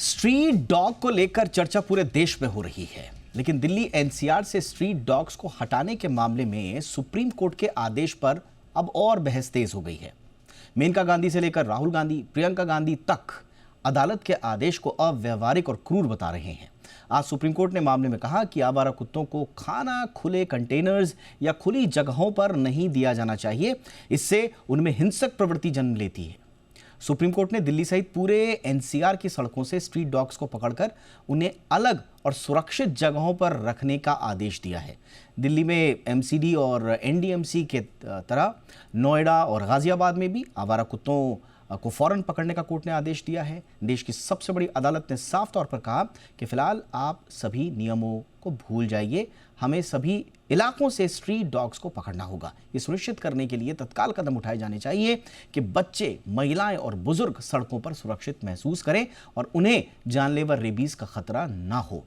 Street dog को लेकर चर्चा पूरे देश में हो रही है, लेकिन दिल्ली एनसीआर से स्ट्रीट डॉग्स को हटाने के मामले में सुप्रीम कोर्ट के आदेश पर अब और बहस तेज हो गई है। मेनका गांधी से लेकर राहुल गांधी, प्रियंका गांधी तक अदालत के आदेश को अव्यावहारिक और क्रूर बता रहे हैं। आज सुप्रीम कोर्ट ने मामले में कहा कि आवारा कुत्तों को खाना खुले कंटेनर्स या खुली जगहों पर नहीं दिया जाना चाहिए, इससे उनमें हिंसक प्रवृत्ति जन्म लेती है। सुप्रीम कोर्ट ने दिल्ली सहित पूरे एनसीआर की सड़कों से स्ट्रीट डॉग्स को पकड़कर उन्हें अलग और सुरक्षित जगहों पर रखने का आदेश दिया है। दिल्ली में एमसीडी और एनडीएमसी के तरह नोएडा और गाजियाबाद में भी आवारा कुत्तों को फौरन पकड़ने का कोर्ट ने आदेश दिया है। देश की सबसे बड़ी अदालत ने साफ तौर पर कहा कि फिलहाल आप सभी नियमों को भूल जाइए, हमें सभी इलाकों से स्ट्रीट डॉग्स को पकड़ना होगा। ये सुनिश्चित करने के लिए तत्काल कदम उठाए जाने चाहिए कि बच्चे, महिलाएं और बुजुर्ग सड़कों पर सुरक्षित महसूस करें और उन्हें जानलेवा रेबीज का खतरा ना हो।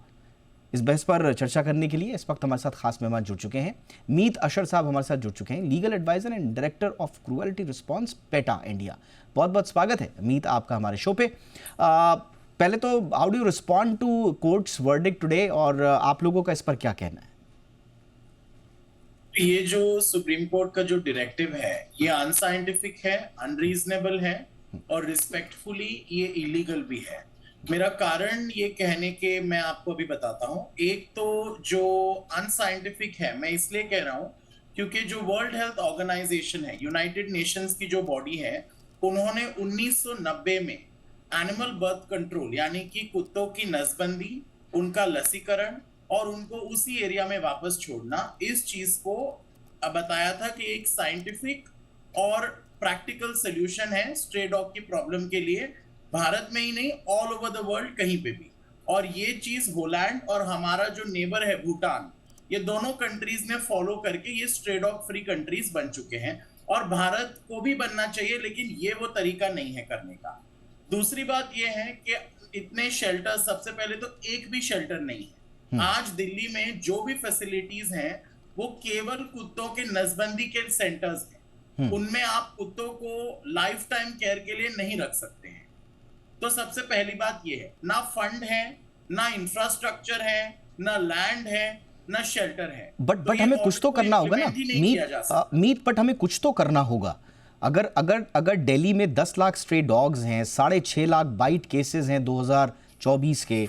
इस बहस पर चर्चा करने के लिए इस वक्त हमारे साथ खास मेहमान जुड़ चुके हैं। मीत अशर साहब हमारे साथ जुड़ चुके हैं, legal adviser and director of cruelty response PETA India. बहुत बहुत स्वागत है मीत आपका हमारे शो पे। पहले तो how do you respond to court's verdict today, और आप लोगों का इस पर क्या कहना है? ये जो सुप्रीम कोर्ट का जो डायरेक्टिव है ये अनसाइंटिफिक है, अनरीजनेबल है और रिस्पेक्टफुली ये इलीगल भी है। मेरा कारण ये कहने के मैं आपको अभी बताता हूँ। एक तो जो अनसाइंटिफिक है मैं इसलिए कह रहा हूँ क्योंकि जो वर्ल्ड हेल्थ ऑर्गेनाइजेशन है, यूनाइटेड नेशंस की जो बॉडी है, उन्होंने 1990 में एनिमल बर्थ कंट्रोल यानी कि कुत्तों की नसबंदी, उनका लसीकरण और उनको उसी एरिया में वापस छोड़ना, इस चीज को बताया था कि एक साइंटिफिक और प्रैक्टिकल सॉल्यूशन है स्ट्रे डॉग की प्रॉब्लम के लिए, भारत में ही नहीं ऑल ओवर द वर्ल्ड कहीं पे भी। और ये चीज होलैंड और हमारा जो नेबर है भूटान, ये दोनों कंट्रीज ने फॉलो करके ये स्ट्रे डॉग फ्री कंट्रीज बन चुके हैं और भारत को भी बनना चाहिए, लेकिन ये वो तरीका नहीं है करने का। दूसरी बात ये है कि इतने शेल्टर, सबसे पहले तो एक भी शेल्टर नहीं है। आज दिल्ली में जो भी फैसिलिटीज हैं वो केवल कुत्तों के नसबंदी के सेंटर्स हैं। उनमें आप कुत्तों को लाइफ टाइम केयर के लिए नहीं रख सकते हैं। तो सबसे पहली बात ये है, ना फंड है, ना इंफ्रास्ट्रक्चर है, ना लैंड है, ना शेल्टर है। बट हमें कुछ तो करना होगा ना मीत, बट हमें कुछ तो करना होगा। अगर अगर अगर दिल्ली में 10 लाख स्ट्रे डॉग्स हैं, 6.5 लाख बाइट केसेस हैं 2024 के,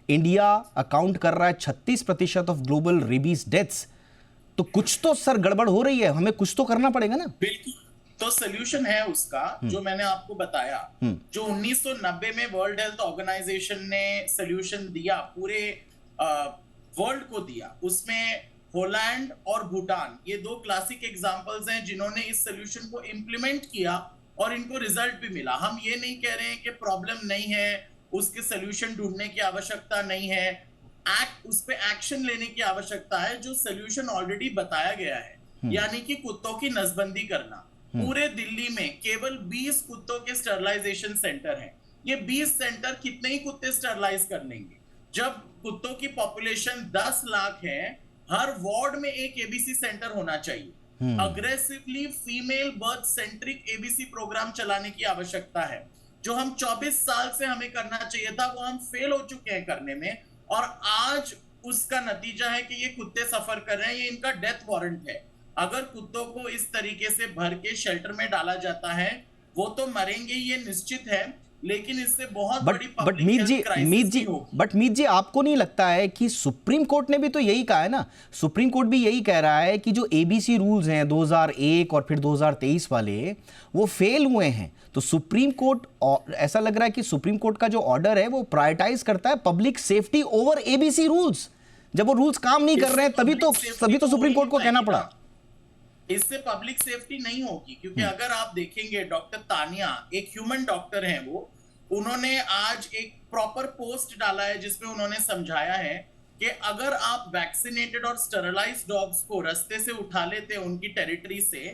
इंडिया अकाउंट कर रहा है 36% ऑफ ग्लोबल रेबीज डेथ्स, तो कुछ तो सर गड़बड़ हो रही है, हमें कुछ तो करना पड़ेगा ना। बिल्कुल, तो सोल्यूशन है उसका जो मैंने आपको बताया, जो 1990 में वर्ल्ड हेल्थ ऑर्गेनाइजेशन ने सोल्यूशन दिया, पूरे वर्ल्ड को दिया। उसमें होलैंड और भूटान ये दो क्लासिक एग्जांपल्स हैं जिन्होंने इस सोल्यूशन को इंप्लीमेंट किया और इनको रिजल्ट भी मिला। हम ये नहीं कह रहे हैं कि प्रॉब्लम नहीं है, उसके सोल्यूशन ढूंढने की आवश्यकता नहीं है, उस पे एक्शन लेने की आवश्यकता है। जो सोल्यूशन ऑलरेडी बताया गया है, यानी कि कुत्तों की नसबंदी करना। पूरे दिल्ली में केवल 20 कुत्तों के स्टरलाइजेशन सेंटर हैं। ये 20 सेंटर कितने ही कुत्ते स्टरलाइज कर लेंगे? जब कुत्तों की पॉपुलेशन 10 लाख है, हर वार्ड में एक एबीसी सेंटर होना चाहिए। Aggressively female birth centric ABC programme चलाने की आवश्यकता है। जो हम 24 साल से हमें करना चाहिए था वो हम फेल हो चुके हैं करने में, और आज उसका नतीजा है कि ये कुत्ते सफर कर रहे हैं। ये इनका डेथ वारंट है। अगर कुत्तों को इस तरीके से भर के शेल्टर में डाला जाता है, वो तो मरेंगे ये निश्चित है, लेकिन इससे बहुत बड़ी पब्लिक हेल्थ क्राइसिस भी होगी। बट मीत जी, आपको नहीं लगता है कि सुप्रीम कोर्ट ने भी तो यही कहा है ना? सुप्रीम कोर्ट भी यही कह रहा है कि जो एबीसी रूल्स हैं 2001 और फिर 2023 वाले, वो फेल हुए हैं। तो सुप्रीम कोर्ट, ऐसा लग रहा है कि सुप्रीम कोर्ट का जो ऑर्डर है वो प्रायोरिटाइज करता है public safety over ABC rules. जब वो रूल्स काम नहीं कर रहे हैं तभी तो सुप्रीम कोर्ट को कहना पड़ा। इससे पब्लिक सेफ्टी नहीं होगी, क्योंकि अगर आप देखेंगे डॉक्टर तानिया एक ह्यूमन डॉक्टर हैं, वो उन्होंने आज एक प्रॉपर पोस्ट डाला है जिसमें उन्होंने समझाया है कि अगर आप वैक्सीनेटेड और स्टरलाइज्ड डॉग्स को रास्ते से उठा लेते हैं उनकी टेरिटरी से,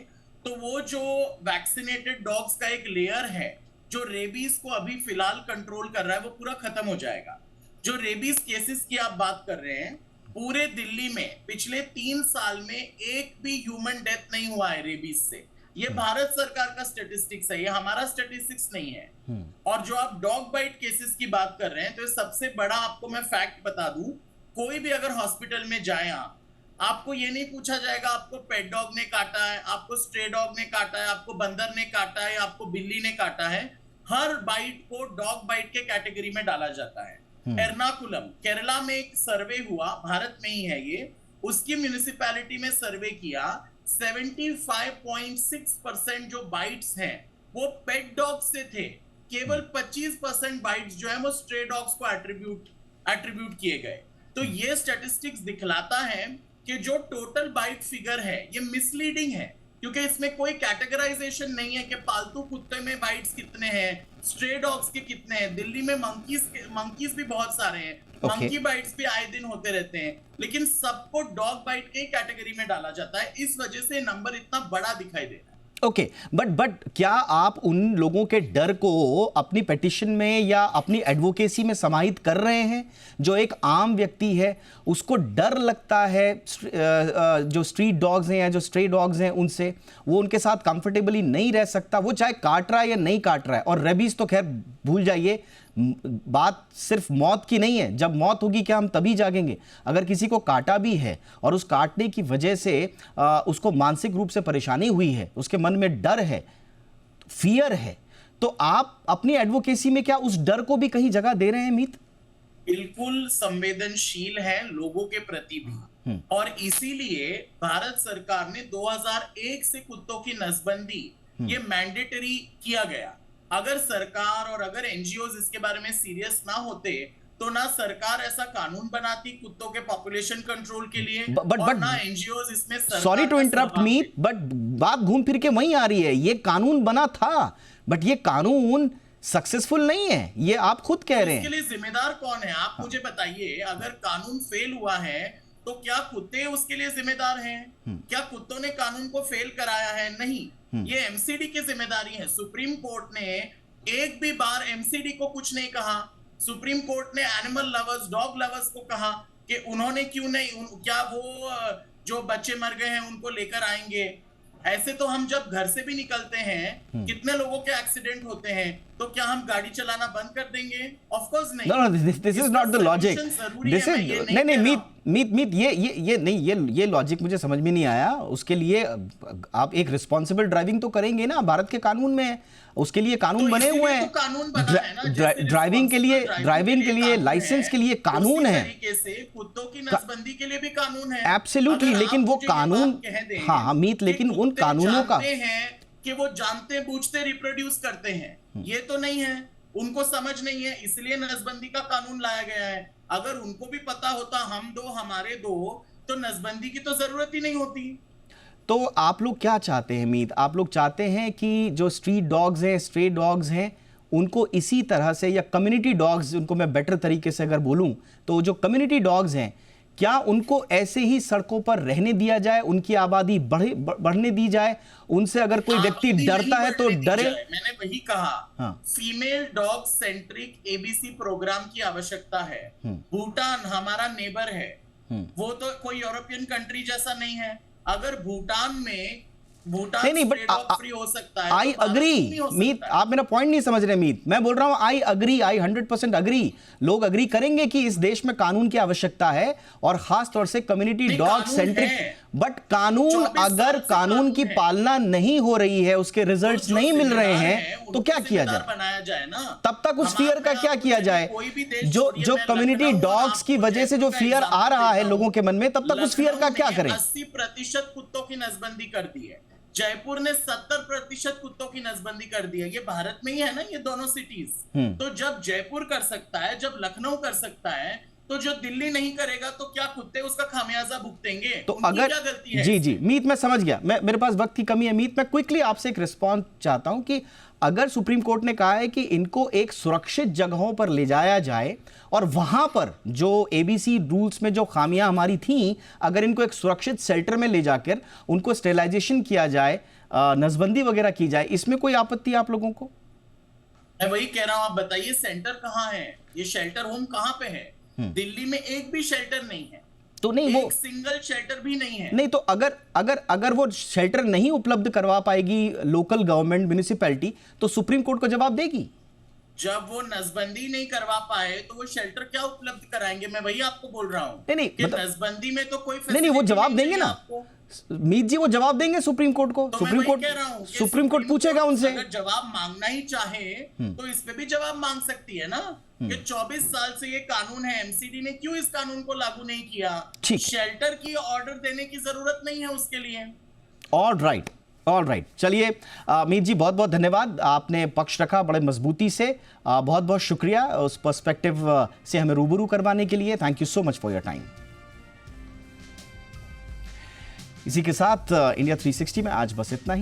तो वो जो वैक्सीनेटेड डॉग्स का एक लेयर है जो रेबीज को अभी फिलहाल कंट्रोल कर रहा है, वो पूरा खत्म हो जाएगा। जो रेबीज केसेस की आप बात कर रहे हैं, पूरे दिल्ली में पिछले 3 साल में एक भी ह्यूमन डेथ नहीं हुआ है रेबीज से। ये भारत सरकार का स्टेटिस्टिक्स है, ये हमारा स्टेटिस्टिक्स नहीं है। और जो आप डॉग बाइट केसेस की बात कर रहे हैं, तो सबसे बड़ा आपको मैं फैक्ट बता दूं, कोई भी अगर हॉस्पिटल में जाए आपको ये नहीं पूछा जाएगा आपको पेट डॉग ने काटा है, आपको स्ट्रे डॉग ने काटा है, आपको बंदर ने काटा है, आपको बिल्ली ने काटा है। हर बाइट को डॉग बाइट के कैटेगरी में डाला जाता है। एर्नाकुलम केरला में एक सर्वे हुआ, भारत में ही है ये, उसकी म्युनिसिपैलिटी में सर्वे किया, 75.6% जो बाइट्स हैं वो पेट डॉग से थे। केवल 25% बाइट्स जो है वो स्ट्रे डॉग्स को एट्रीब्यूट किए गए। तो ये स्टैटिस्टिक्स दिखलाता है कि जो टोटल बाइट फिगर है ये मिसलीडिंग है, क्योंकि इसमें कोई कैटेगराइजेशन नहीं है कि पालतू कुत्ते में बाइट्स कितने हैं, स्ट्रे डॉग्स के कितने हैं। दिल्ली में मंकीज भी बहुत सारे हैं, मंकी बाइट्स भी आए दिन होते रहते हैं, लेकिन सबको डॉग बाइट के कैटेगरी में डाला जाता है। इस वजह से नंबर इतना बड़ा दिखाई दे रहा है। ओके, बट क्या आप उन लोगों के डर को अपनी पिटीशन में या अपनी एडवोकेसी में समाहित कर रहे हैं? जो एक आम व्यक्ति है उसको डर लगता है जो स्ट्रीट डॉग्स हैं या जो स्ट्रे डॉग्स हैं उनसे, वो उनके साथ कंफर्टेबली नहीं रह सकता, वो चाहे काट रहा है या नहीं काट रहा है। और रेबीज तो खैर भूल जाइए, बात सिर्फ मौत की नहीं है। जब मौत होगी क्या हम तभी जागेंगे? अगर किसी को काटा भी है और उस काटने की वजह से उसको मानसिक रूप से परेशानी हुई है, उसके मन में डर है, फियर है, तो आप अपनी एडवोकेसी में क्या उस डर को भी कहीं जगह दे रहे हैं मीत? बिल्कुल संवेदनशील है लोगों के प्रति भी, और इसीलिए भारत सरकार ने 2001 से कुत्तों की नसबंदी ये मैंडेटरी किया गया। अगर सरकार और अगर एनजीओज इसके बारे में सीरियस ना होते तो ना सरकार ऐसा कानून बनाती कुत्तों के पॉपुलेशन कंट्रोल के लिए, और ना एनजीओज इसमें। Sorry to interrupt Meet, but बात घूम फिर के वहीं आ रही है। ये कानून बना था, बट ये कानून सक्सेसफुल नहीं है, ये आप खुद कह रहे हैं। इसके लिए जिम्मेदार कौन है आप मुझे बताइए। अगर कानून फेल हुआ है तो क्या कुत्ते उसके लिए जिम्मेदार हैं? क्या कुत्तों ने कानून को फेल कराया है? नहीं, ये एमसीडी की जिम्मेदारी है। सुप्रीम कोर्ट ने एक भी बार एमसीडी को कुछ नहीं कहा। सुप्रीम कोर्ट ने एनिमल लवर्स, डॉग लवर्स को कहा कि उन्होंने क्यों नहीं, क्या वो जो बच्चे मर गए हैं उनको लेकर आएंगे? ऐसे तो हम जब घर से भी निकलते हैं कितने लोगों के एक्सीडेंट होते हैं, तो क्या हम गाड़ी चलाना बंद कर देंगे? ऑफ कोर्स नहीं। No, this is not the logic. This is नहीं मीत ये नहीं, ये लॉजिक मुझे समझ में नहीं आया। उसके लिए आप एक रिस्पॉन्सिबल ड्राइविंग तो करेंगे ना, भारत के कानून में है, उसके लिए कानून तो बने हुए हैं। ड्राइविंग के लिए लाइसेंस के लिए कानून है, तरीके से कुत्तों की नसबंदी के लिए भी कानून है। एब्सोल्युटली, लेकिन वो कानून, हाँ मीत, लेकिन उन कानूनों का कि वो जानते बूझते रिप्रोड्यूस करते हैं, ये तो नहीं है, उनको समझ नहीं है, इसलिए नसबंदी का कानून लाया गया है। अगर उनको भी पता होता हम दो हमारे दो, तो नसबंदी की तो जरूरत ही नहीं होती। तो आप लोग क्या चाहते हैं मीत? आप लोग चाहते हैं कि जो स्ट्रीट डॉग्स हैं, स्ट्रे डॉग्स हैं, उनको इसी तरह से, या कम्युनिटी डॉग्स, उनको मैं बेटर तरीके से अगर बोलूं तो जो कम्युनिटी डॉग्स हैं, क्या उनको ऐसे ही सड़कों पर रहने दिया जाए, उनकी आबादी बढ़ने दी जाए? उनसे अगर कोई व्यक्ति डरता है तो डरे। मैंने वही कहा, female dog centric ABC programme की आवश्यकता है। भूटान हमारा नेबर है, वो तो कोई यूरोपियन कंट्री जैसा नहीं है। अगर भूटान में नहीं बट फ्री हो सकता है, आई अग्री मीत, आप मेरा पॉइंट नहीं समझ रहे मीत। मैं बोल रहा हूं आई अग्री, आई 100% अग्री। लोग अग्री करेंगे कि इस देश में कानून की आवश्यकता है, और खास तौर से कम्युनिटी डॉग सेंट्रिक। बट कानून, अगर कानून की पालना नहीं हो रही है, उसके रिजल्ट्स नहीं मिल रहे हैं, तो क्या किया जाए? बनाया जाए ना, तब तक उस फियर का क्या किया जाए? जो कम्युनिटी डॉग्स की वजह से जो फियर आ रहा है लोगों के मन में, तब तक उस फियर का क्या करें? 80% कुत्तों की नसबंदी कर दी है। जयपुर ने 70% कुत्तों की नसबंदी कर दी है। ये भारत में ही है ना, ये दोनों सिटीज। तो जब जयपुर कर सकता है, जब लखनऊ कर सकता है, तो जो दिल्ली नहीं करेगा तो क्या कुत्ते उसका खामियाजा भुगतेंगे? तो अगर क्या गलती है? जी मीत, मैं समझ गया। मेरे पास वक्त की कमी है मीत, मैं क्विकली आपसे एक रिस्पॉन्स चाहता हूं कि अगर सुप्रीम कोर्ट ने कहा है कि इनको एक सुरक्षित जगहों पर ले जाया जाए, और वहां पर जो एबीसी रूल्स में जो खामियां हमारी थी, अगर इनको एक सुरक्षित शेल्टर में ले जाकर उनको स्टेरिलाइजेशन किया जाए, नसबंदी वगैरह की जाए, इसमें कोई आपत्ति आप लोगों को? मैं वही कह रहा हूं, आप बताइए सेंटर कहां है? ये शेल्टर होम कहां पे है? दिल्ली में एक भी शेल्टर नहीं है। तो नहीं वो एक सिंगल शेल्टर भी नहीं है। नहीं, तो अगर अगर अगर वो शेल्टर नहीं उपलब्ध करवा पाएगी लोकल गवर्नमेंट म्युनिसिपैलिटी, तो सुप्रीम कोर्ट को जवाब देगी। जब वो नसबंदी नहीं करवा पाए तो वो शेल्टर क्या उपलब्ध कराएंगे? मैं वही आपको बोल रहा हूँ नहीं, कि मतलब नसबंदी में तो कोई नहीं, वो facility जवाब नहीं देंगे चाहिए ना आपको। मीत जी, वो जवाब देंगे सुप्रीम कोर्ट को। तो मैं सुप्रीम वही कोर्ट कह रहा हूँ कि सुप्रीम कोर्ट पूछेगा कोर्ट उनसे। अगर जवाब मांगना ही चाहे तो इस पे भी जवाब मांग सकती है ना कि 24 साल से ये कानून है, एमसीडी ने क्यों इस कानून को लागू नहीं किया? ठीक। शेल्टर की ऑर्डर देने की जरूरत नहीं है उसके लिए। All right, all right. चलिए मीत जी, बहुत बहुत धन्यवाद, आपने पक्ष रखा बड़े मजबूती से। बहुत बहुत शुक्रिया उस पर्सपेक्टिव से हमें रूबरू करवाने के लिए। Thank you so much for your time. इसी के साथ इंडिया 360 में आज बस इतना ही।